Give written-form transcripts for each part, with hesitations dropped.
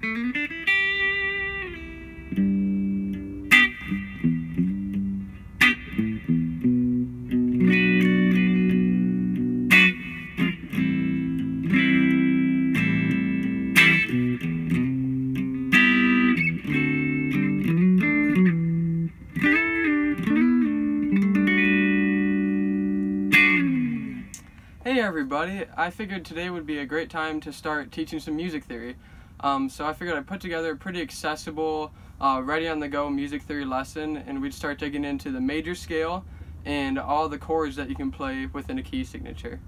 Hey everybody, I figured today would be a great time to start teaching some music theory. So I figured I'd put together a pretty accessible, ready-on-the-go music theory lesson, and we'd start digging into the major scale and all the chords that you can play within a key signature.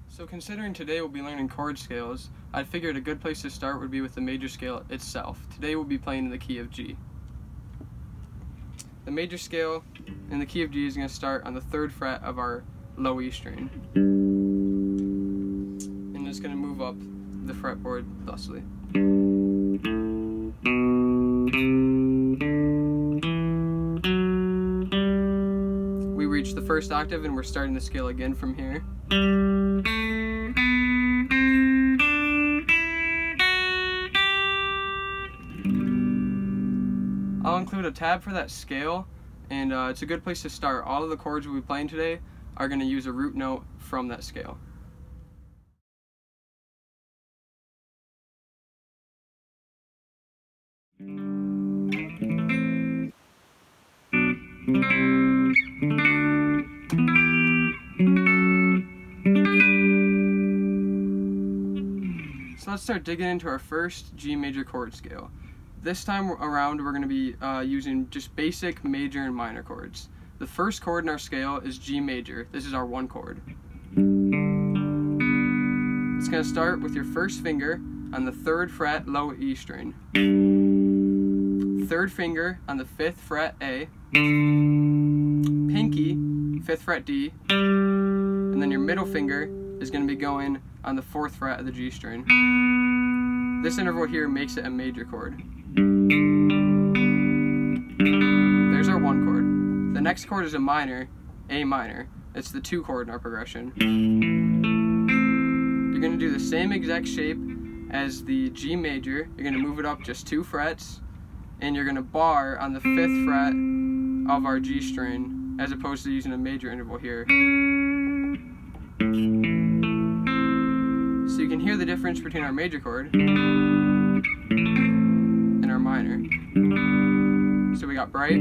So considering today we'll be learning chord scales, I figured a good place to start would be with the major scale itself. Today we'll be playing in the key of G. The major scale in the key of G is going to start on the 3rd fret of our low E string. And it's going to move up the fretboard thusly. We reach the 1st octave and we're starting the scale again from here. I'll include a tab for that scale, and it's a good place to start. All of the chords we'll be playing today are going to use a root note from that scale. So let's start digging into our first G major chord scale. This time around we're going to be using just basic major and minor chords. The first chord in our scale is G major. This is our 1 chord. It's going to start with your 1st finger on the 3rd fret low E string. 3rd finger on the 5th fret A. Pinky, 5th fret D. And then your middle finger is going to be going on the 4th fret of the G string. This interval here makes it a major chord. There's our 1 chord. The next chord is a minor, A minor. It's the 2 chord in our progression. You're going to do the same exact shape as the G major. You're going to move it up just 2 frets, and you're going to bar on the 5th fret of our G string, as opposed to using a major interval here. So you can hear the difference between our major chord and our minor. So we got bright,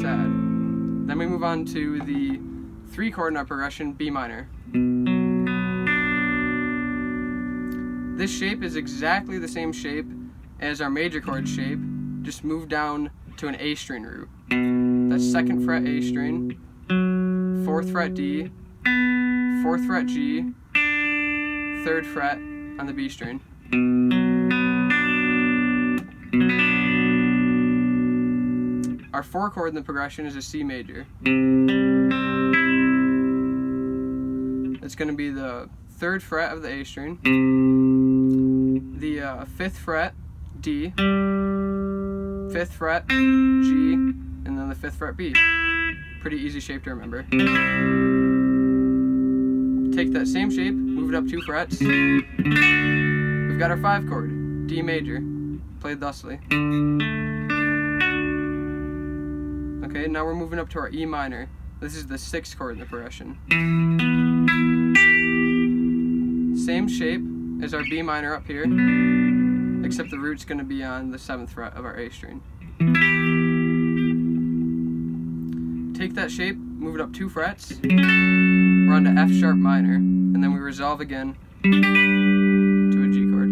sad. Then we move on to the 3 chord in our progression, B minor. This shape is exactly the same shape as our major chord shape, just moved down to an A string root. That's 2nd fret A string, 4th fret D, 4th fret G, 3rd fret on the B string. Our 4 chord in the progression is a C major. It's going to be the 3rd fret of the A string, the 5th fret D, 5th fret G, and then the 5th fret B. Pretty easy shape to remember. Take that same shape, move it up 2 frets. We've got our 5 chord, D major, played thusly. Okay, now we're moving up to our E minor. This is the 6th chord in the progression. Same shape as our B minor up here, except the root's going to be on the 7th fret of our A string. Take that shape, move it up 2 frets. We're on to F sharp minor, and then we resolve again to a G chord.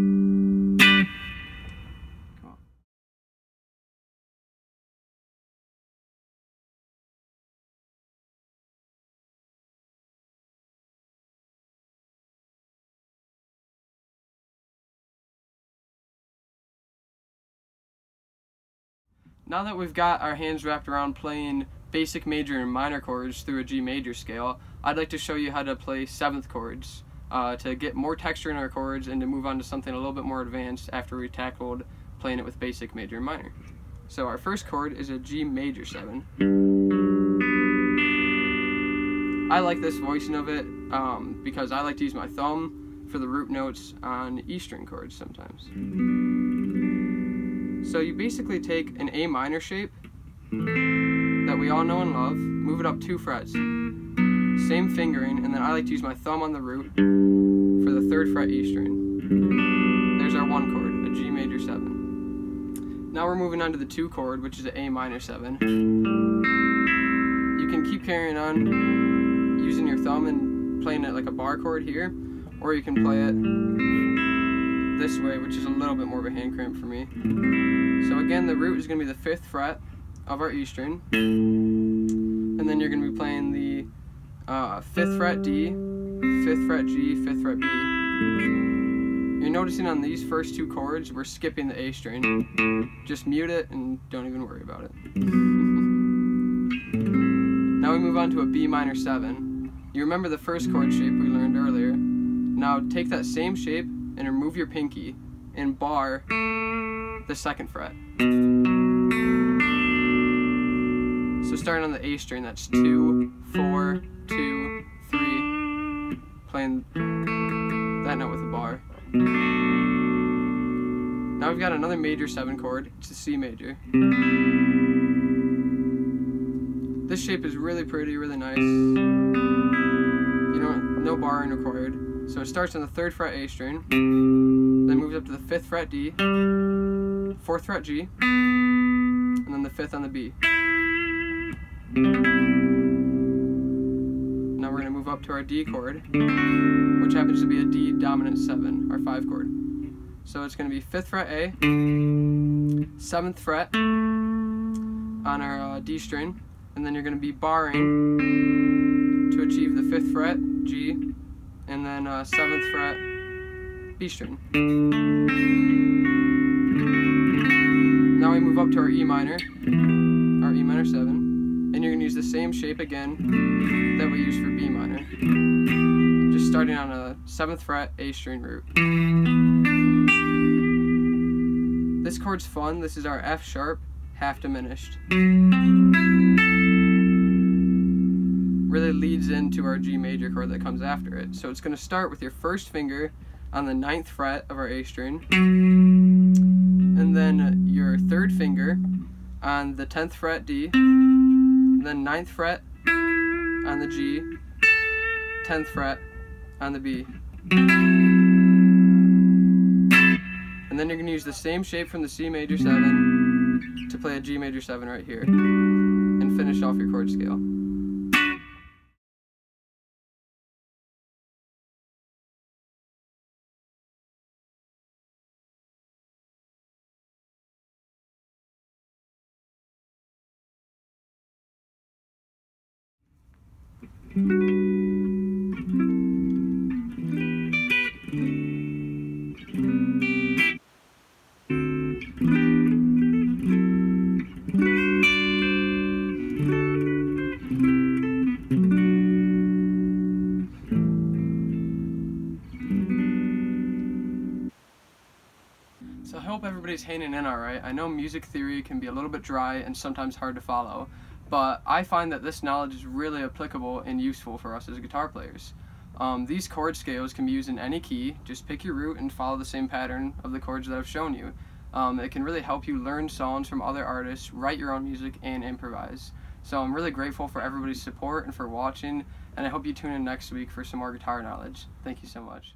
Now that we've got our hands wrapped around playing basic major and minor chords through a G major scale, I'd like to show you how to play 7th chords to get more texture in our chords and to move on to something a little bit more advanced after we tackled playing it with basic major and minor. So our first chord is a G major 7. I like this voicing of it because I like to use my thumb for the root notes on E string chords sometimes. So you basically take an A minor shape that we all know and love, move it up 2 frets, same fingering, and then I like to use my thumb on the root for the 3rd fret E string. There's our 1 chord, a G major 7. Now we're moving on to the 2 chord, which is an A minor 7. You can keep carrying on using your thumb and playing it like a bar chord here, or you can play it this way, which is a little bit more of a hand cramp for me. So again, the root is going to be the 5th fret of our E string, and then you're going to be playing the 5th fret D, 5th fret G, 5th fret B. You're noticing on these first 2 chords, we're skipping the A string. Just mute it and don't even worry about it. Now we move on to a B minor 7. You remember the first chord shape we learned earlier. Now take that same shape and remove your pinky and bar the 2nd fret. So starting on the A string, that's 2, 4, 2, 3, playing that note with a bar. Now we've got another major 7 chord, it's a C major. This shape is really pretty, really nice. No barring required. So it starts on the 3rd fret A string, then moves up to the 5th fret D, 4th fret G, and then the 5th on the B. Now we're going to move up to our D chord, which happens to be a D dominant 7, our 5 chord. So it's going to be 5th fret A, 7th fret on our D string, and then you're going to be barring to achieve the 5th fret G, and then 7th fret B string. Now we move up to our E minor 7. And you're going to use the same shape again that we used for B minor. Just starting on a 7th fret A string root. This chord's fun. This is our F sharp, half diminished. Really leads into our G major chord that comes after it. So it's going to start with your first finger on the 9th fret of our A string, and then your 3rd finger on the 10th fret D, then 9th fret on the G, 10th fret on the B. And then you're going to use the same shape from the C major 7 to play a G major 7 right here, and finish off your chord scale. So I hope everybody's hanging in alright. I know music theory can be a little bit dry and sometimes hard to follow, but I find that this knowledge is really applicable and useful for us as guitar players. These chord scales can be used in any key. Just pick your root and follow the same pattern of the chords that I've shown you. It can really help you learn songs from other artists, write your own music, and improvise. So I'm really grateful for everybody's support and for watching, and I hope you tune in next week for some more guitar knowledge. Thank you so much.